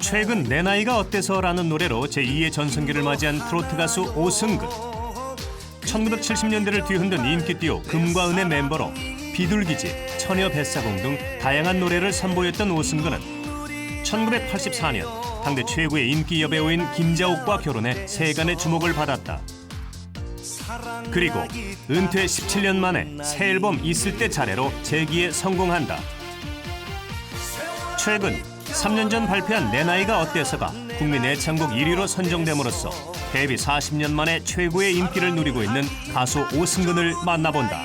최근 내 나이가 어때서라는 노래로 제2의 전성기를 맞이한 트로트 가수 오승근. 1970년대를 뒤흔든 인기 듀오 금과 은의 멤버로 비둘기집, 처녀 뱃사공 등 다양한 노래를 선보였던 오승근은 1984년 당대 최고의 인기 여배우인 김자옥과 결혼해 세간의 주목을 받았다. 그리고 은퇴 17년 만에 새 앨범 있을 때 잘해로 재기에 성공한다. 최근 3년 전 발표한 내 나이가 어때서가 국민 애창곡 1위로 선정됨으로써 데뷔 40년 만에 최고의 인기를 누리고 있는 가수 오승근을 만나본다.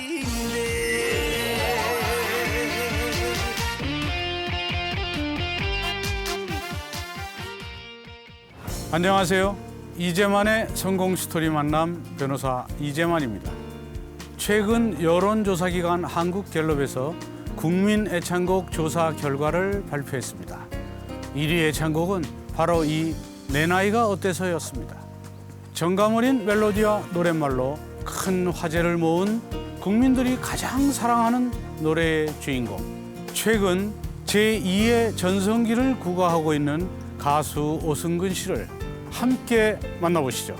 안녕하세요. 이재만의 성공 스토리 만남 변호사 이재만입니다. 최근 여론조사기관 한국갤럽에서 국민 애창곡 조사 결과를 발표했습니다. 1위 애창곡은 바로 이 내 나이가 어때서였습니다. 정감 어린 멜로디와 노랫말로 큰 화제를 모은 국민들이 가장 사랑하는 노래의 주인공. 최근 제2의 전성기를 구가하고 있는 가수 오승근 씨를 함께 만나보시죠.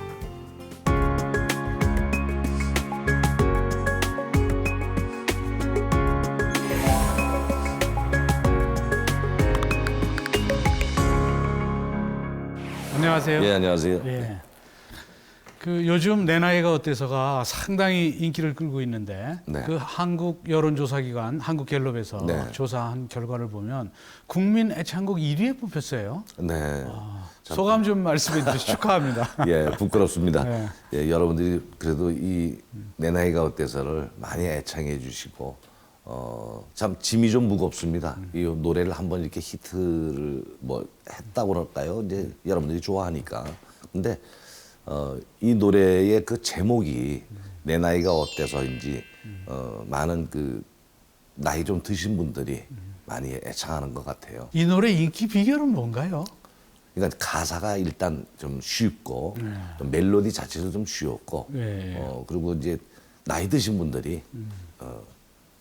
안녕하세요. 예, 안녕하세요. 예. 그 요즘 내 나이가 어때서가 상당히 인기를 끌고 있는데 네. 그 한국 여론조사기관 한국갤럽에서 네. 조사한 결과를 보면 국민 애창곡 1위에 뽑혔어요. 네. 소감 좀 말씀해 주시죠. 축하합니다. 예, 부끄럽습니다. 네. 예, 여러분들이 그래도 이 내 나이가 어때서를 많이 애창해 주시고 참 짐이 좀 무겁습니다. 이 노래를 한번 이렇게 히트를 뭐 했다고 그럴까요? 이제 여러분들이 좋아하니까. 근데 이 노래의 그 제목이 내 나이가 어때서인지 많은 그 나이 좀 드신 분들이 많이 애창하는 것 같아요. 이 노래 인기 비결은 뭔가요? 그러니까 가사가 일단 좀 쉽고 또 멜로디 자체도 좀 쉬웠고 네. 그리고 이제 나이 드신 분들이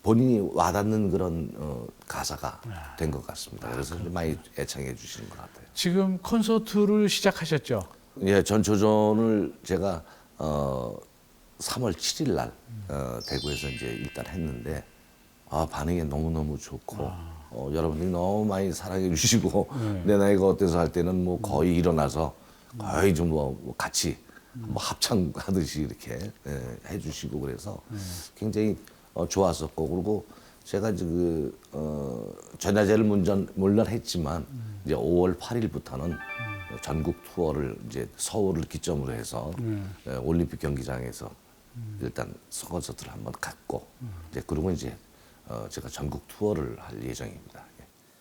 본인이 와닿는 그런 가사가 된 것 같습니다. 그래서 좀 많이 애창해 주시는 것 같아요. 지금 콘서트를 시작하셨죠? 예, 전초전을 제가 3월 7일 날 대구에서 이제 일단 했는데 반응이 너무너무 좋고 여러분들이 너무 많이 사랑해 주시고 내 나이가 어때서 할 때는 뭐 거의 일어나서 거의 좀 뭐 같이 뭐 합창하듯이 이렇게 해주시고 그래서 굉장히 좋았었고 그리고 제가 이제 전야제를 물론 했지만 이제 5월 8일부터는 전국 투어를 이제 서울을 기점으로 해서 올림픽 경기장에서 일단 콘서트를 한번 갔고 이제 그리고 이제 제가 전국 투어를 할 예정입니다.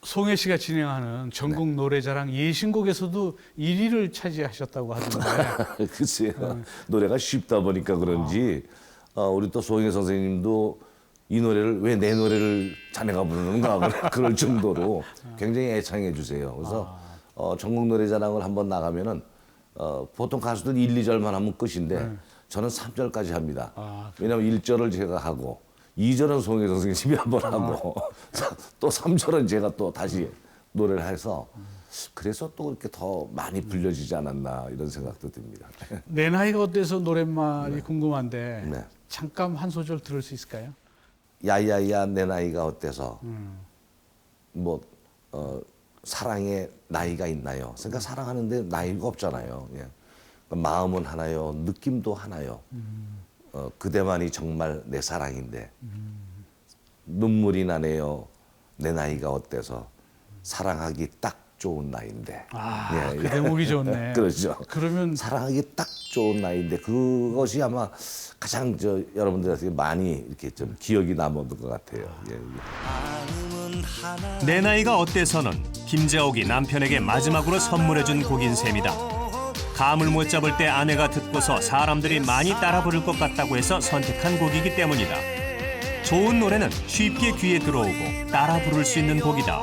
송혜 씨가 진행하는 전국 노래자랑 예신곡에서도 1위를 차지하셨다고 하던데. 글쎄요. 노래가 쉽다 보니까 그런지 우리 또 송혜 선생님도 이 노래를 왜 내 노래를 자네가 부르는가 그럴 정도로 굉장히 애창해 주세요. 그래서 전국 노래자랑을 한번 나가면은 보통 가수들 1, 2절만 하면 끝인데 저는 3절까지 합니다. 왜냐하면 1절을 제가 하고 2절은 송혜 선생님이 한번 하고 또 3절은 제가 또 다시 노래를 해서 그래서 또 이렇게 더 많이 불려지지 않았나 이런 생각도 듭니다. 내 나이가 어때서 노랫말이 궁금한데 네. 잠깐 한 소절 들을 수 있을까요? 야야야 내 나이가 어때서 뭐 사랑에 나이가 있나요? 그러니까 사랑하는데 나이가 없잖아요. 예. 그러니까 마음은 하나요, 느낌도 하나요. 그대만이 정말 내 사랑인데 눈물이 나네요. 내 나이가 어때서 사랑하기 딱 좋은 나이인데. 그 대목이 좋네. 그렇죠. 그러면 사랑하기 딱 좋은 나이인데 그것이 아마 가장 여러분들한테 많이 이렇게 좀 기억이 남은 것 같아요. 예. 내 나이가 어때서는 김자옥이 남편에게 마지막으로 선물해준 곡인 셈이다. 감을 못 잡을 때 아내가 듣고서 사람들이 많이 따라 부를 것 같다고 해서 선택한 곡이기 때문이다. 좋은 노래는 쉽게 귀에 들어오고 따라 부를 수 있는 곡이다.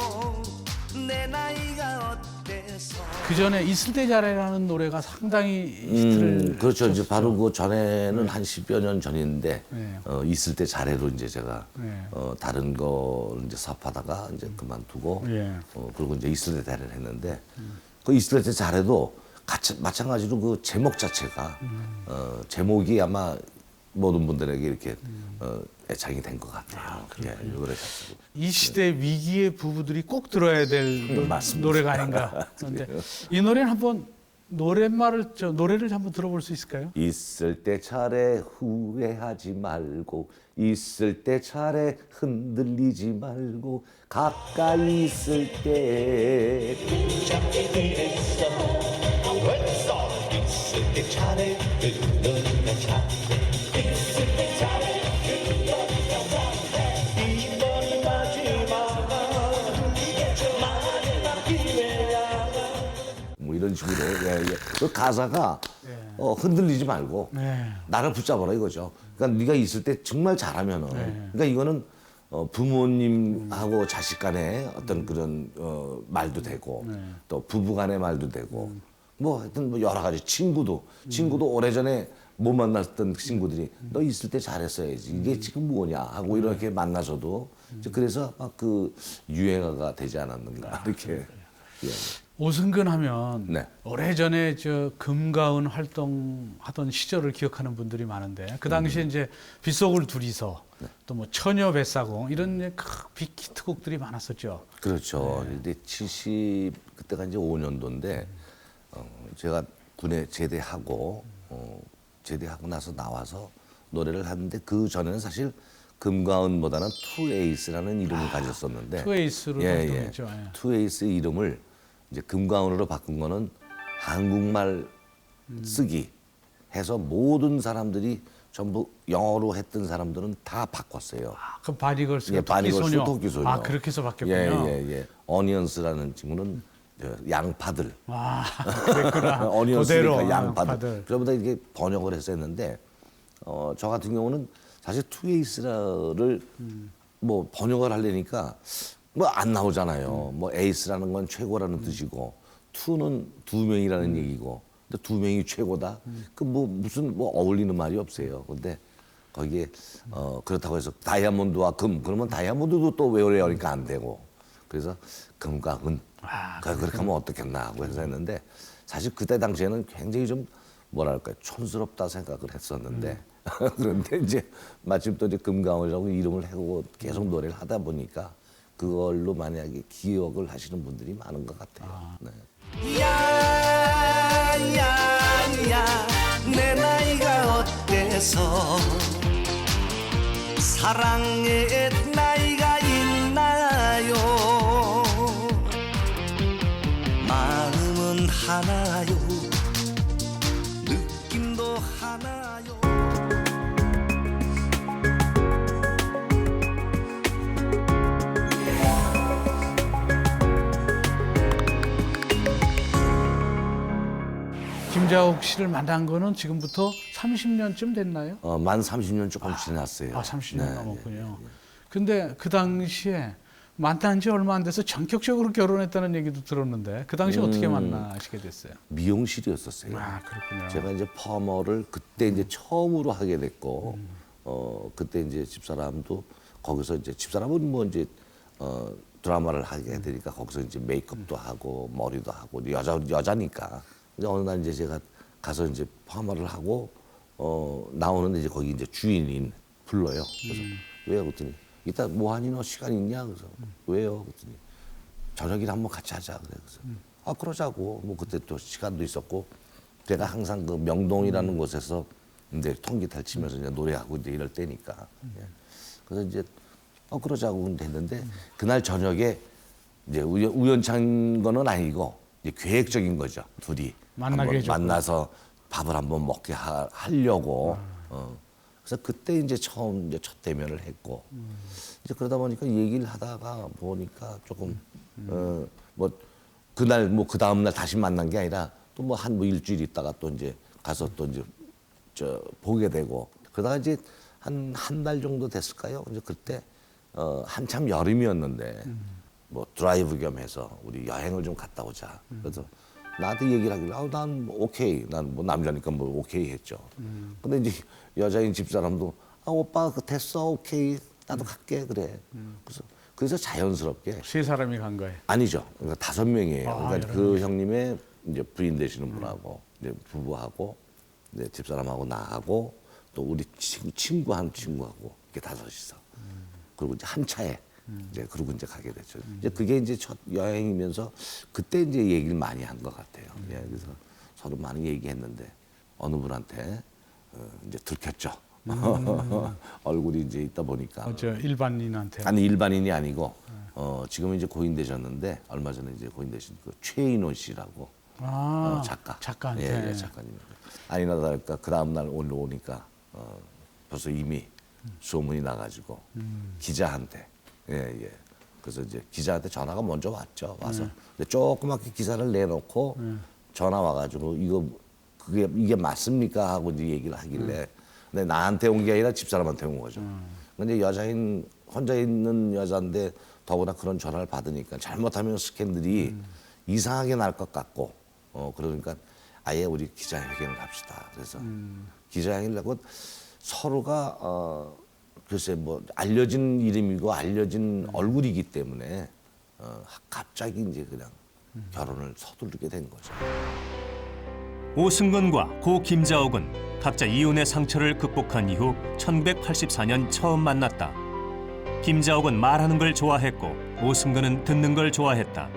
그 전에 있을 때 잘해라는 노래가 상당히 히트를 그렇죠. 이제 쳤었죠. 바로 그 전에는 한 10여 년 전인데 네. 있을 때 잘해로 이제 제가 네. 다른 거 이제 사업하다가 이제 그만두고 예. 그리고 이제 있을 때 잘해를 했는데 그 있을 때 잘해도 마찬가지로 그 제목 자체가 제목이 아마 모든 분들에게 이렇게 애착이 된 것 같아요. 예, 이 노래 자체로. 이 시대 위기의 부부들이 꼭 들어야 될 맞습니다. 노래가 아닌가. 그런데 이 노래는 한번 노래를 한번 들어볼 수 있을까요? 있을 때 차례 후회하지 말고 있을 때 차례 흔들리지 말고 가까이 있을 때 뭐 이런 식으로 그 가사가 흔들리지 말고 네. 나를 붙잡아라 이거죠. 그러니까 네가 있을 때 정말 잘하면은 그러니까 이거는 부모님하고 자식 간의 어떤 그런 말도 되고 또 부부 간의 말도 되고 뭐 하여튼 뭐 여러 가지 친구도 오래전에 못 만났던 친구들이 너 있을 때 잘했어야지 이게 지금 뭐냐 하고 이렇게 만나서도 이제 그래서 막 그 유행어가 되지 않았는가 이렇게. 예. 오승근 하면 네. 오래전에 저 금가은 활동하던 시절을 기억하는 분들이 많은데 그 당시에 이제 빗속을 둘이서 또 뭐 처녀 뱃사공 이런 빅히트곡들이 많았었죠. 그렇죠. 근데 70 그때가 이제 5년도인데 제가 군에 제대하고 나서 나와서 노래를 하는데 그 전에는 사실 금가은보다는 투에이스라는 이름을 가졌었는데 투에이스로 활동했죠. 예. 투에이스 이름을 이제 금가은으로 바꾼 거는 한국말 쓰기 해서 모든 사람들이 전부 영어로 했던 사람들은 다 바꿨어요. 그럼 바니걸스가 예, 바니걸스 토끼소녀. 토끼소녀. 아 그렇게 해서 바뀌었군요. 예. 어니언스라는 친구는 양파들. 아 그랬구나. 어니언스니까 그대로 양파들. 그러다 이게 번역을 했었는데 저 같은 경우는 사실 투에이스를 뭐 번역을 하려니까 뭐 안 나오잖아요. 뭐 에이스라는 건 최고라는 뜻이고 투는 두 명이라는 얘기고 근데 두 명이 최고다. 그 뭐 무슨 뭐 어울리는 말이 없어요. 근데 거기에 그렇다고 해서 다이아몬드와 금 그러면 다이아몬드도 또 외우려니까 안 되고 그래서 금과 은 그렇게 하면 어떻겠나 하고 해서 했는데 사실 그때 당시에는 굉장히 좀 뭐랄까 촌스럽다 생각을 했었는데 그런데 이제 마침 또 이제 금강을이라고 이름을 해고 계속 노래를 하다 보니까 그걸로 만약에 기억을 하시는 분들이 많은 것 같아요. 네. 야야야 내 나이가 어때서 사랑의 나이가 있나요 마음은 하나요 느낌도 하나요 김자옥 씨를 만난 거는 지금부터 30년쯤 됐나요? 만 30년 조금 지났어요. 30년 네, 넘었군요. 근데 그 당시에 만난 지 얼마 안 돼서 전격적으로 결혼했다는 얘기도 들었는데 그 당시 어떻게 만나시게 됐어요? 미용실이었었어요. 아 그렇군요. 제가 이제 퍼머를 그때 이제 처음으로 하게 됐고, 그때 이제 집사람도 거기서 이제 집사람은 뭐 이제 드라마를 하게 되니까 거기서 이제 메이크업도 하고 머리도 하고 여자니까. 근데 어느 날 이제 제가 가서 이제 퍼머를 하고 나오는데 이제 거기 이제 주인인 불러요. 그래서 왜요? 그랬더니 이따 뭐 하니 너 시간 있냐? 그래서 왜요? 그랬더니 저녁이나 한번 같이 하자 그래. 그래서 그러자고. 뭐 그때 또 시간도 있었고 제가 항상 그 명동이라는 곳에서 이제 통기타를 치면서 이제 노래하고 이제 이럴 때니까. 예. 그래서 이제 그러자고 했는데 그날 저녁에 이제 우연찮은 거는 아니고 이제 계획적인 거죠. 둘이 만나게 한번 해줬구나. 만나서 밥을 한번 먹게 하려고. 그래서 그때 이제 처음 이제 첫 대면을 했고 이제 그러다 보니까 얘기를 하다가 보니까 조금 뭐 그날 뭐 그 다음 날 다시 만난 게 아니라 또 뭐 한 뭐 일주일 있다가 또 이제 가서 또 이제 보게 되고 그러다가 이제 한 달 정도 됐을까요? 이제 그때 한참 여름이었는데 뭐 드라이브 겸해서 우리 여행을 좀 갔다 오자. 그래서 나한테 얘기를 하길래 난 오케이. 난 뭐 남자니까 뭐 오케이 했죠. 근데 이제 여자인 집사람도 오빠 그 됐어 오케이 나도 갈게 그래. 그래서 그래서 자연스럽게 세 사람이 간 거예요. 아니죠. 그러니까 5명이에요. 아, 그러니까 여러 그 형님의 이제 부인 되시는 분하고 이제 부부하고 이제 집사람하고 나하고 또 우리 친구 한 친구하고 이렇게 5이서 그리고 이제 한 차에 이제 그러고 이제 가게 됐죠. 이제 그게 이제 첫 여행이면서 그때 이제 얘기를 많이 한 것 같아요. 예, 그래서 서로 많이 얘기했는데 어느 분한테 이제 들켰죠. 얼굴이 이제 있다 보니까 저 일반인한테. 아니 일반인이 아니고 지금은 이제 고인 되셨는데 얼마 전에 이제 고인 되신 그 최인원 씨라고 작가. 작가한테. 예, 작가님. 아니나 다를까 그 다음 날 올라오니까 벌써 이미 소문이 나가지고 기자한테 예. 그래서 이제 기자한테 전화가 먼저 왔죠. 와서 근데 조그맣게 기사를 내놓고 전화 와가지고 이게 맞습니까 하고 이제 얘기를 하길래 근데 나한테 온 게 아니라 집사람한테 온 거죠. 근데 여자인 혼자 있는 여자인데 더구나 그런 전화를 받으니까 잘못하면 스캔들이 이상하게 날 것 같고 그러니까 아예 우리 기자회견을 합시다. 그래서 기자회견을 하고 서로가 글쎄 뭐 알려진 이름이고 알려진 얼굴이기 때문에 갑자기 이제 그냥 결혼을 서두르게 된 거죠. 오승근과 고 김자옥은 각자 이혼의 상처를 극복한 이후 1984년 처음 만났다. 김자옥은 말하는 걸 좋아했고 오승근은 듣는 걸 좋아했다.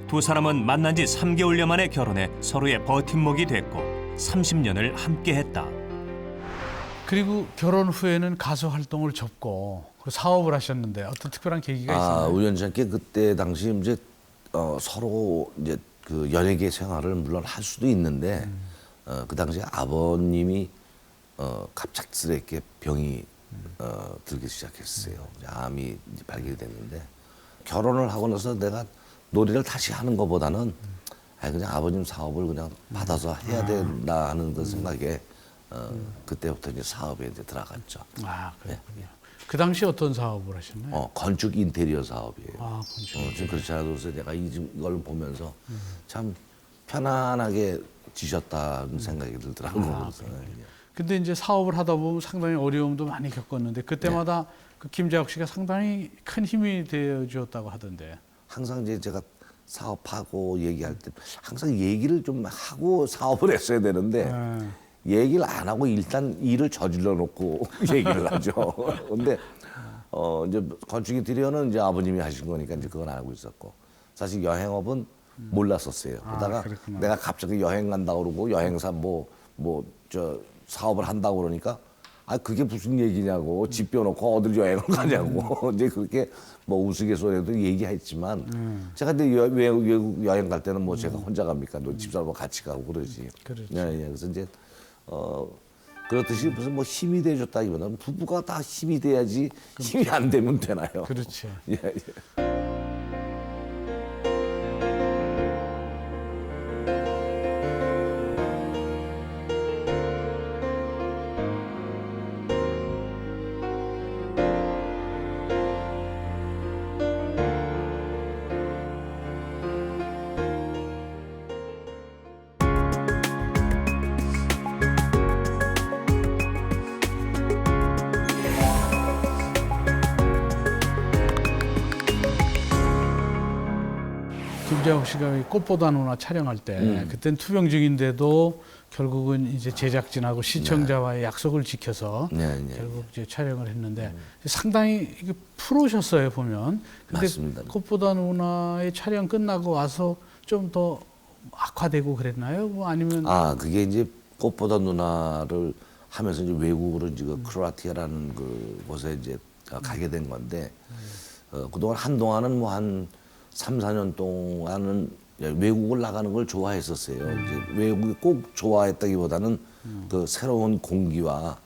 두 사람은 만난 지 3개월여 만에 결혼해 서로의 버팀목이 됐고 30년을 함께했다. 그리고 결혼 후에는 가수 활동을 접고 사업을 하셨는데 어떤 특별한 계기가 있었나요? 우연찮게 그때 당시 이제 서로 이제 그 연예계 생활을 물론 할 수도 있는데 그 당시에 아버님이 갑작스럽게 병이 들기 시작했어요. 암이 이제 발견이 됐는데 결혼을 하고 나서 내가 노래를 다시 하는 것보다는 그냥 아버님 사업을 그냥 받아서 해야 된다 하는 그 생각에 그때부터 이제 사업에 이제 들어갔죠. 아, 그렇군요. 그 당시 어떤 사업을 하셨나요? 건축 인테리어 사업이에요. 아, 건축. 지금 그렇지 않아도 내가 이걸 보면서 참 편안하게 지셨다는 생각이 들더라고요. 그래서, 근데 이제 사업을 하다 보면 상당히 어려움도 많이 겪었는데 그때마다 그 김자옥 씨가 상당히 큰 힘이 되어 주었다고 하던데. 항상 이제 제가 사업하고 얘기할 때 항상 얘기를 좀 하고 사업을 했어야 되는데 얘기를 안 하고 일단 일을 저질러 놓고 얘기를 하죠. 근데 이제 건축 인테리어는 이제 아버님이 하신 거니까 이제 그건 알고 있었고 사실 여행업은 몰랐었어요. 그러다가 그렇구나. 내가 갑자기 여행 간다고 그러고 여행사 저 사업을 한다고 그러니까 그게 무슨 얘기냐고 집 펴놓고 어딜 여행을 가냐고 이제 그렇게 뭐 우스갯소리도 얘기했지만 제가 근데 외국 여행 갈 때는 뭐 제가 혼자 갑니까? 집사람하고 같이 가고 그러지. 그렇죠. 예. 그래서 이제 그렇듯이 무슨 뭐 힘이 돼줬다기보다는 부부가 다 힘이 돼야지 힘이 안 되면 되나요? 그렇지. 예. 김자옥 씨가 이 꽃보다 누나 촬영할 때 그땐 투병 중인데도 결국은 이제 제작진하고 시청자와의 약속을 지켜서 네. 결국 이제 촬영을 했는데 상당히 이게 프로셨어요 보면. 근데 맞습니다. 꽃보다 누나의 촬영 끝나고 와서 좀 더 악화되고 그랬나요? 뭐 아니면 그게 이제 꽃보다 누나를 하면서 이제 외국으로 이제 크로아티아라는 그 곳에 이제 가게 된 건데 그동안 한동안은 뭐 한 3, 4년 동안은 외국을 나가는 걸 좋아했었어요. 이제 외국이 꼭 좋아했다기보다는 그 새로운 공기와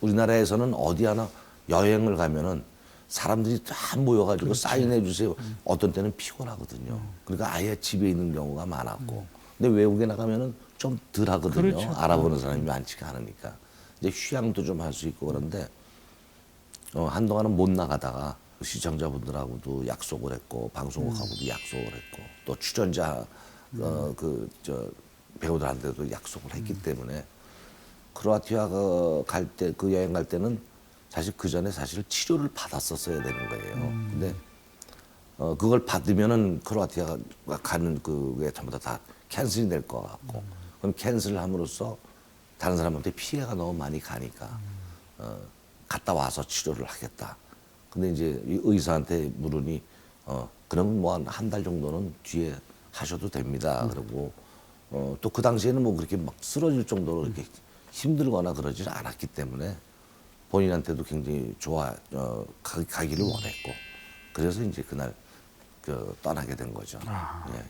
우리나라에서는 어디 하나 여행을 가면은 사람들이 다 모여가지고 사인해 주세요. 어떤 때는 피곤하거든요. 그러니까 아예 집에 있는 경우가 많았고. 근데 외국에 나가면은 좀 덜 하거든요. 그렇죠. 알아보는 사람이 많지가 않으니까. 이제 휴양도 좀 할 수 있고 그런데 한동안은 못 나가다가 시청자분들하고도 약속을 했고 방송국하고도 약속을 했고 또 출연자 배우들한테도 약속을 했기 때문에 크로아티아 갈 때 그 여행 갈 때는 사실 그 전에 사실 치료를 받았었어야 되는 거예요. 근데 그걸 받으면은 크로아티아가 가는 그게 전부 다 캔슬이 될 것 같고, 그럼 캔슬을 함으로써 다른 사람한테 피해가 너무 많이 가니까 갔다 와서 치료를 하겠다. 근데 이제 이 의사한테 물으니 그러면 뭐 한 달 정도는 뒤에 하셔도 됩니다. 그리고 또 그 당시에는 뭐 그렇게 막 쓰러질 정도로 이렇게 힘들거나 그러지는 않았기 때문에 본인한테도 굉장히 가기를 원했고, 그래서 이제 그날 떠나게 된 거죠. 예, 예.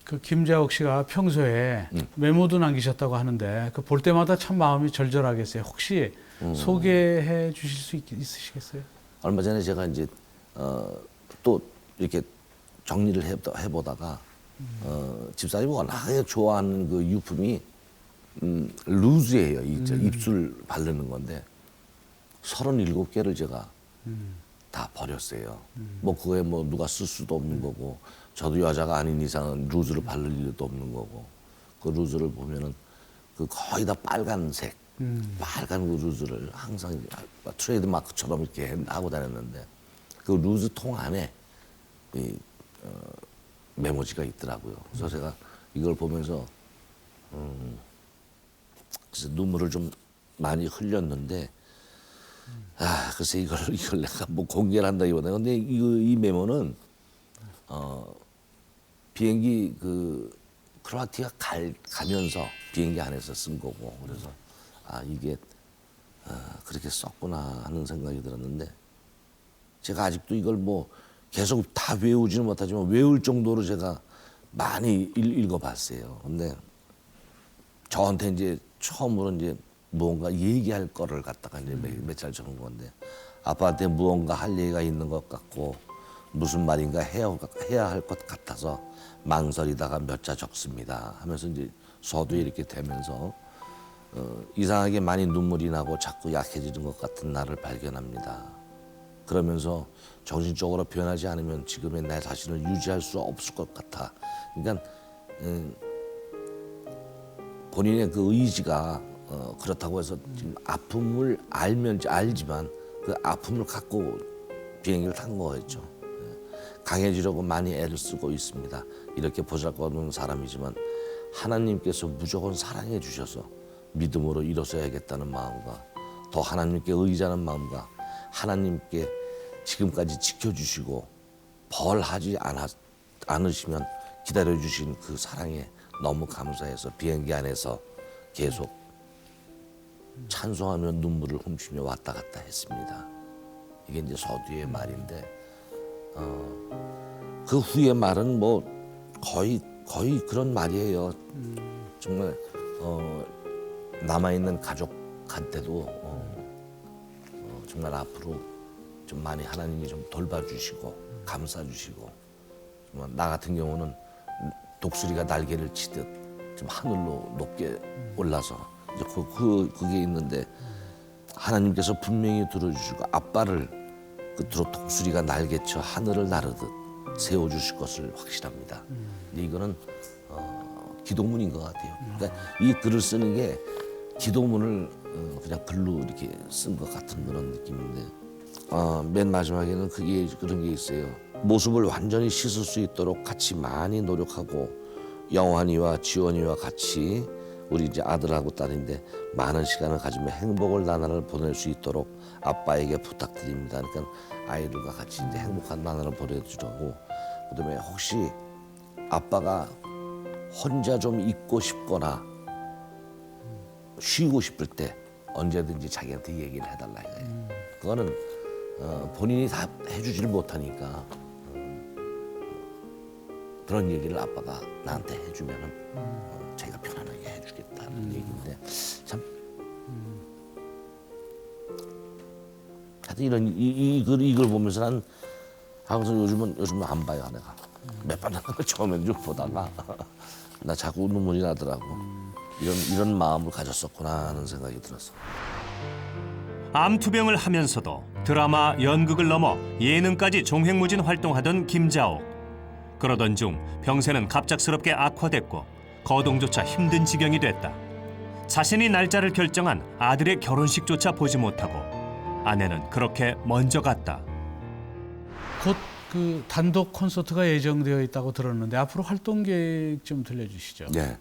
그 김자옥 씨가 평소에 메모도 남기셨다고 하는데 그 볼 때마다 참 마음이 절절하겠어요. 혹시 소개해 주실 수 있으시겠어요? 얼마 전에 제가 이제 또 이렇게 정리를 해보다가 집사님이 워낙에 좋아하는 그 유품이 루즈예요. 입술 바르는 건데 37개를 제가 다 버렸어요. 뭐 그거에 뭐 누가 쓸 수도 없는 거고, 저도 여자가 아닌 이상은 루즈를 바를 일도 없는 거고, 그 루즈를 보면은 그 거의 다 빨간색, 빨간 그 루즈를 항상 트레이드 마크처럼 이렇게 하고 다녔는데, 그 루즈 통 안에 이 메모지가 있더라고요. 그래서 제가 이걸 보면서 그래서 눈물을 좀 많이 흘렸는데, 글쎄 이걸 내가 뭐 공개를 한다기보다, 근데 이 메모는 비행기 크로아티아 가면서 비행기 안에서 쓴 거고, 그래서 이게 그렇게 썼구나 하는 생각이 들었는데, 제가 아직도 이걸 뭐 계속 다 외우지는 못하지만 외울 정도로 제가 많이 읽어봤어요. 근데 저한테 이제 처음으로 이제 무언가 얘기할 거를 갖다가 이제 몇 잘 적은 건데, 아빠한테 무언가 할 얘기가 있는 것 같고 무슨 말인가 해야 할 것 같아서 망설이다가 몇 자 적습니다 하면서 이제 서두에 이렇게 되면서 이상하게 많이 눈물이 나고 자꾸 약해지는 것 같은 나를 발견합니다. 그러면서 정신적으로 변하지 않으면 지금의 내 자신을 유지할 수 없을 것 같아. 그러니까 본인의 그 의지가 그렇다고 해서 지금 아픔을 알지만 그 아픔을 갖고 비행기를 탄 거였죠. 강해지려고 많이 애를 쓰고 있습니다. 이렇게 보잘것없는 사람이지만 하나님께서 무조건 사랑해 주셔서 믿음으로 일어서야겠다는 마음과, 더 하나님께 의지하는 마음과, 하나님께 지금까지 지켜주시고 벌하지 않으시면 기다려주신 그 사랑에 너무 감사해서 비행기 안에서 계속 찬송하며 눈물을 훔치며 왔다 갔다 했습니다. 이게 이제 서두의 말인데, 그 후의 말은 뭐 거의 그런 말이에요. 정말 남아있는 가족한테도 정말 앞으로 좀 많이 하나님이 좀 돌봐주시고 감싸주시고, 정말 나 같은 경우는 독수리가 날개를 치듯 좀 하늘로 높게 올라서 이제 그게 있는데, 하나님께서 분명히 들어주시고 아빠를 끝으로 독수리가 날개쳐 하늘을 나르듯 세워주실 것을 확신합니다. 근데 이거는 기도문인 것 같아요. 그러니까 이 글을 쓰는 게 기도문을 그냥 글로 이렇게 쓴 것 같은 그런 느낌인데, 맨 마지막에는 그런 게 있어요. 모습을 완전히 씻을 수 있도록 같이 많이 노력하고, 영환이와 지원이와 같이 우리 이제 아들하고 딸인데 많은 시간을 가지며 행복을 나날을 보낼 수 있도록 아빠에게 부탁드립니다. 그러니까 아이들과 같이 이제 행복한 나날을 보내주라고. 그다음에 혹시 아빠가 혼자 좀 있고 싶거나 쉬고 싶을 때 언제든지 자기한테 얘기를 해달라 이거예요. 그거는 본인이 다 해주지를 못하니까 그런 얘기를 아빠가 나한테 해주면은 자기가 편안하게 해주겠다는 얘기인데, 참 하여튼 이걸 보면서 난 항상 요즘은 안 봐요. 내가 몇 번 처음에는 좀 보다가 나 자꾸 눈물이 나더라고. 이런 마음을 가졌었구나 하는 생각이 들었어. 암투병을 하면서도 드라마, 연극을 넘어 예능까지 종횡무진 활동하던 김자옥. 그러던 중 병세는 갑작스럽게 악화됐고 거동조차 힘든 지경이 됐다. 자신이 날짜를 결정한 아들의 결혼식조차 보지 못하고 아내는 그렇게 먼저 갔다. 곧 그 단독 콘서트가 예정되어 있다고 들었는데 앞으로 활동 계획 좀 들려주시죠. 네,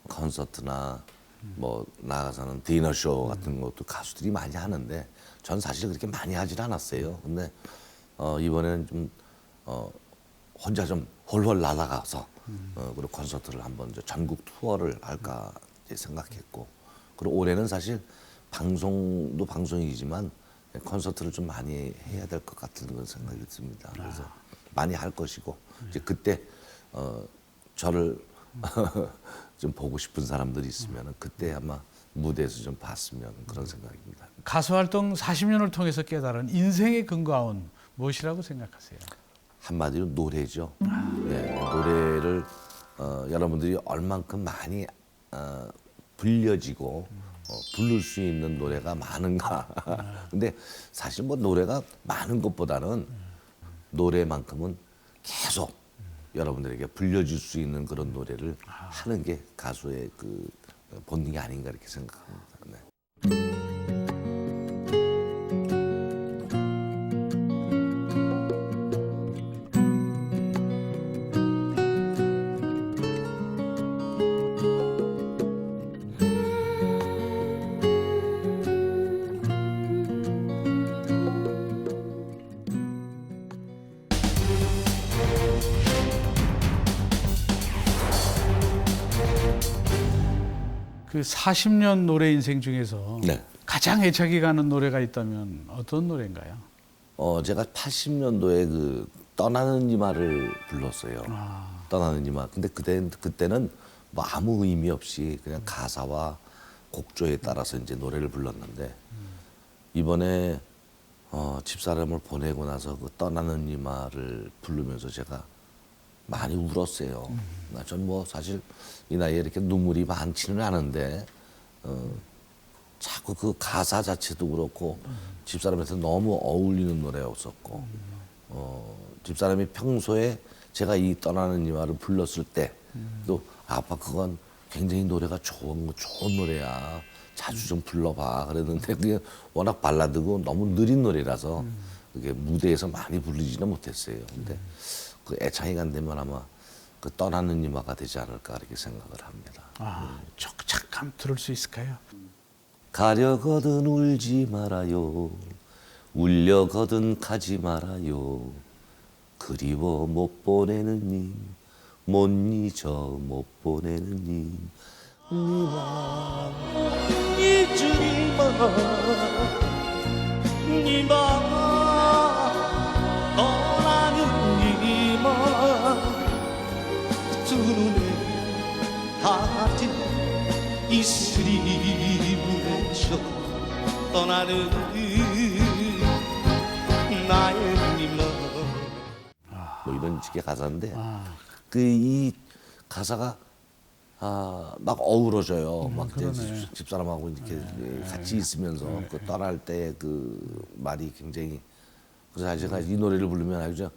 콘서트나 뭐 나가서는 디너쇼 같은 것도 가수들이 많이 하는데 전 사실 그렇게 많이 하질 않았어요. 근데 이번에는 좀 혼자 좀 홀홀 날아가서 그리고 콘서트를 한번 이제 전국 투어를 할까 이제 생각했고, 그리고 올해는 사실 방송도 방송이지만 콘서트를 좀 많이 해야 될 것 같은 그런 생각이 듭니다. 그래서 많이 할 것이고 이제 그때 저를 좀 보고 싶은 사람들이 있으면 그때 아마 무대에서 좀 봤으면 그런 생각입니다. 가수 활동 40년을 통해서 깨달은 인생의 근거는 무엇이라고 생각하세요? 한마디로 노래죠. 네, 노래를 여러분들이 얼만큼 많이 불려지고 부를 수 있는 노래가 많은가. 근데 사실 뭐 노래가 많은 것보다는 노래만큼은 계속 여러분들에게 불려줄 수 있는 그런 노래를 하는 게 가수의 그 본능이 아닌가 이렇게 생각합니다. 네. 그 40년 노래 인생 중에서 네. 가장 애착이 가는 노래가 있다면 어떤 노래인가요? 제가 80년도에 그 떠나는 이마를 불렀어요. 떠나는 이마. 근데 그때는 뭐 아무 의미 없이 그냥 가사와 곡조에 따라서 이제 노래를 불렀는데 이번에 집사람을 보내고 나서 그 떠나는 이마를 부르면서 제가 많이 울었어요. 전 뭐 사실 이 나이에 이렇게 눈물이 많지는 않은데 자꾸 그 가사 자체도 그렇고 집사람한테 너무 어울리는 노래였었고 집사람이 평소에 제가 이 떠나는 이마를 불렀을 때 또 아빠 그건 굉장히 노래가 좋은 노래야. 자주 좀 불러봐. 그랬는데 그게 워낙 발라드고 너무 느린 노래라서 그게 무대에서 많이 부르지는 못했어요. 근데 그 애창이 간다면 아마 그 떠나는 이마가 되지 않을까 이렇게 생각을 합니다. 잠깐 들을 수 있을까요? 가려거든 울지 말아요. 울려거든 가지 말아요. 그리워 못 보내는 님, 못 잊어 못 보내는 님. 니마 잊지 마, 니마 떠나는 니마. 두 눈에 다진 이슬이 맺혀 떠나는 나의 니마. 뭐 이런 식의 가사인데 그 이 가사가 막 어우러져요. 막 그러네. 집사람하고 이렇게 같이 있으면서 그 떠날 때 그 말이 굉장히, 그래서 제가 이 노래를 부르면 아주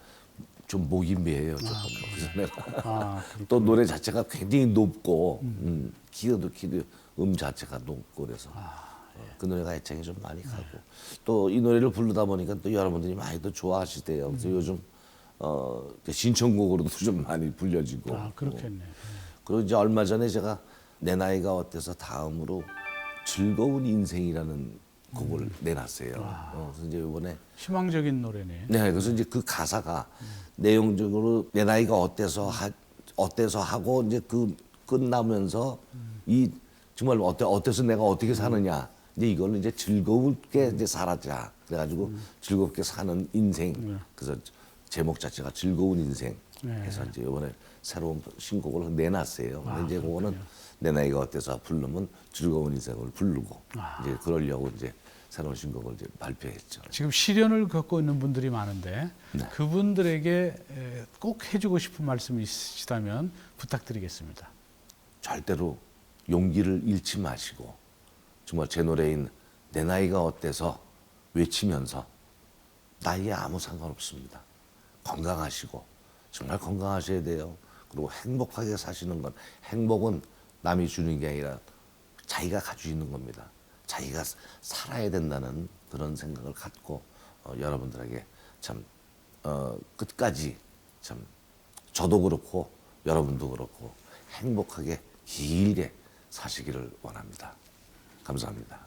좀 목이 메요 조금. 그래서 내가 또 노래 자체가 굉장히 높고 키도 자체가 높고 그래서 그 노래가 애착이 좀 많이 가고 또 이 노래를 부르다 보니까 또 여러분들이 많이 또 좋아하시대요. 그래서 요즘 신청곡으로도 좀 많이 불려지고. 그렇겠네. 그리고 이제 얼마 전에 제가 내 나이가 어때서 다음으로 즐거운 인생이라는 곡을 내놨어요. 그래서 이제 이번에 희망적인 노래네. 네, 그래서 이제 그 가사가 내용적으로 내 나이가 어때서 하고 이제 그 끝나면서 이 정말 어때서 내가 어떻게 사느냐. 이제 이걸로 이제 즐겁게 이제 살았자. 그래가지고 즐겁게 사는 인생. 그래서 제목 자체가 즐거운 인생. 해서 이제 이번에 새로운 신곡을 내놨어요. 근데 이제 그거는 내 나이가 어때서 부르면 즐거운 인생을 부르고 이제 그러려고 이제 새로운 신곡을 이제 발표했죠. 지금 시련을 겪고 있는 분들이 많은데 그분들에게 꼭 해주고 싶은 말씀이 있으시다면 부탁드리겠습니다. 절대로 용기를 잃지 마시고 정말 제 노래인 내 나이가 어때서 외치면서 나이에 아무 상관없습니다. 건강하시고 정말 건강하셔야 돼요. 그리고 행복하게 사시는 건, 행복은 남이 주는 게 아니라 자기가 가지고 있는 겁니다. 자기가 살아야 된다는 그런 생각을 갖고 여러분들에게 참 끝까지 참 저도 그렇고 여러분도 그렇고 행복하게 길게 사시기를 원합니다. 감사합니다.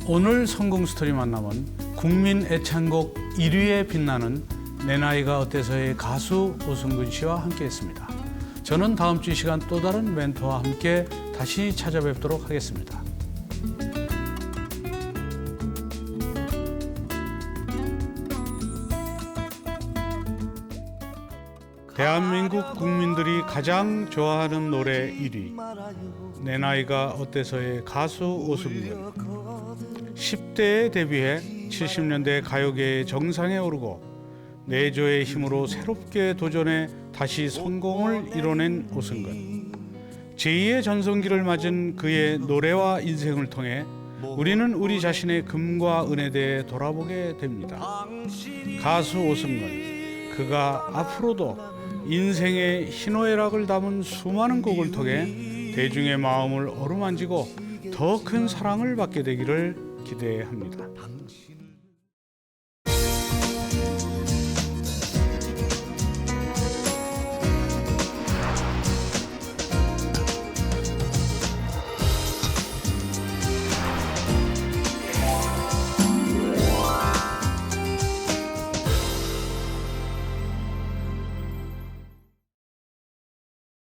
오늘 성공 스토리 만남은 국민 애창곡 1위에 빛나는 내 나이가 어때서의 가수 오승근 씨와 함께했습니다. 저는 다음 주 이 시간 또 다른 멘토와 함께 다시 찾아뵙도록 하겠습니다. 대한민국 국민들이 가장 좋아하는 노래 1위. 내 나이가 어때서의 가수 오승근. 10대에 데뷔해 70년대 가요계의 정상에 오르고 내조의 힘으로 새롭게 도전해 다시 성공을 이뤄낸 오승근. 제2의 전성기를 맞은 그의 노래와 인생을 통해 우리는 우리 자신의 금과 은에 대해 돌아보게 됩니다. 가수 오승근, 그가 앞으로도 인생의 희노애락을 담은 수많은 곡을 통해 대중의 마음을 어루만지고 더 큰 사랑을 받게 되기를 기대합니다.